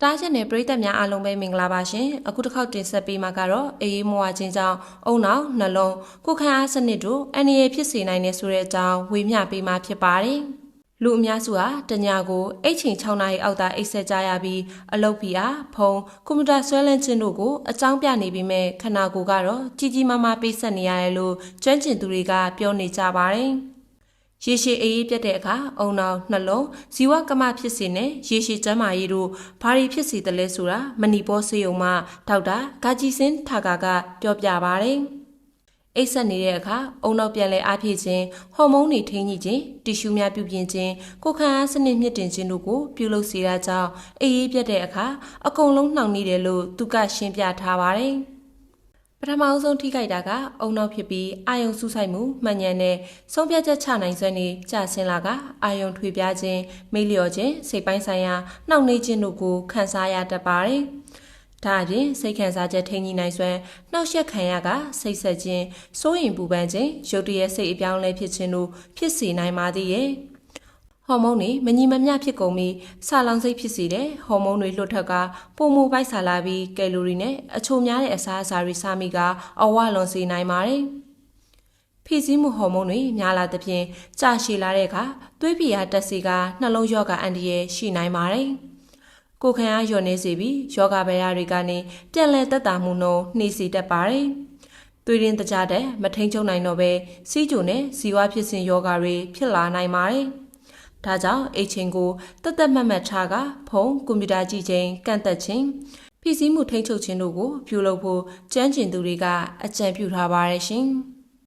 တားချက်နဲ့ပရိသတ်များအားလုံးပဲမင်္ဂလာပါရှင်အခုတစ်ခေါက်တင်ဆက်ပေးမှာကတော့အေးမွားခြင်းကြောင့်အုံနောက်နှလုံးကိုယ်ခံအားစနစ်တို့အန္တရာယ်ဖြစ်စေနိုင်တဲ့ဆိုတဲ့အကြောင်းဝေမျှပေးမှာဖြစ်ပါတယ်လူအများစုဟာတညကိုအိတ်ချိန်6နာရီအောက်သာအိတ်ဆက်ကြရပြီးအလုပ်ပြီးအားဖုန်းကွန်ပျူတာဆွဲလန်းခြင်းတို့ကိုအကြောင်းပြနေပြီးမဲ့ခန္ဓာကိုယ်ကတော့ကြီးကြီးမားမားပေးဆက်နေရတယ်လို့ကျွမ်းကျင်သူတွေကပြောနေကြပါတယ်ရေရှည်အေးပြတ်တဲ့အခါအုံနောက်နှလုံးဇီဝကမဖြစ်စေနဲ့ရေရှည်ကျန်းမာရေးတို့ဘာတွေဖြစ်စေတယ်လဲဆိုတာမဏိဘောဆေးရုံမှဒေါက်တာဂါဂျီစင်ထာကာကပြောပြပါဗျ။အိတ်ဆက်နေတဲ့အခါအုံနောက်ပြန်လဲအားဖြည့်ခြင်းဟော်မုန်းတွေထိန်းညှိခြင်းတီရှူများပြုပြင်ခြင်းကိုယ်ခံအားစနစ်မြင့်တင်ခြင်းတို့ကိုပြုလုပ်စေတာကြောင့်အေးပြတ်တဲ့အခါအကုန်လုံးနှောင့်နှေးတယ်လို့သူကရှင်းပြထားပါတယ်။ပထမအဆုံးထိခိုက်တာကအုံနောက်ဖြစ်ပြီးအာယုံစုဆိုင်မှုမှန်ညံတဲ့ဆုံးဖြတ်ချက်ချနိုင်စွမ်းနေကြဆင်းလာကအာယုံထွေပြားခြင်းမေ့လျော့ခြင်းစိတ်ပိုင်းဆိုင်ရာနှောင့်နှေးခြင်းတို့ကိုခံစားရတတ်ပါတယ်။ဒါအပြင်စိတ်ခံစားချက်ထိန်းညှိနိုင်စွမ်းနှောက်ယှက်ခံရကစိတ်ဆက်ခြင်းစိုးရိမ်ပူပန်ခြင်းရုတ်တရက်စိတ်အပြောင်းလဲဖြစ်ခြင်းတို့ဖြစ်စေနိုင်ပါသေးရဲ့။ဟော်မုန်းတွေမညီမမျှဖြစ်ကုန်ပြီးဆာလောင်စိတ်ဖြစ်စေတဲ့ဟော်မုန်းတွေလွတ်ထက်ကပုံမူပိုက်ဆာလာပြီးကယ်လိုရီနဲ့အချိုများတဲ့အစားအစာတွေစားမိကအဝလွန်စေနိုင်ပါတယ်။ဖိစီးမှုဟော်မုန်းတွေများလာသဖြင့်ကြာရှည်လာတဲ့အခါသွေးဖိအားတက်စေကနှလုံးရောဂါအန္တရာယ်ရှိနိုင်ပါတယ်။ကိုယ်ခံအားလျော့နေစေပြီးယောဂဗေဒတွေကနေပြန်လည်သက်သာမှုနှုန်းနှေးစေတတ်ပါတယ်။သွေးရင်းတကြတဲ့မထိန်ချုံနိုင်တော့ပဲစီးကျိုနဲ့ဇီဝဖြစ်စဉ်ယောဂါတွေဖြစ်လာနိုင်ပါတယ်။ဒါကြောင့်အိတ်ချင်းကိုတသက်မှတ်မှတ်ထားကဖုန်းကွန်ပျူတာကြည့်ခြင်းကန့်သက်ခြင်းဖိစီးမှုထိန်းချုပ်ခြင်းတို့ကိုပြုလုပ်ဖို့ကျွမ်းကျင်သူတွေကအကြံပြုထားပါတယ်ရှင်။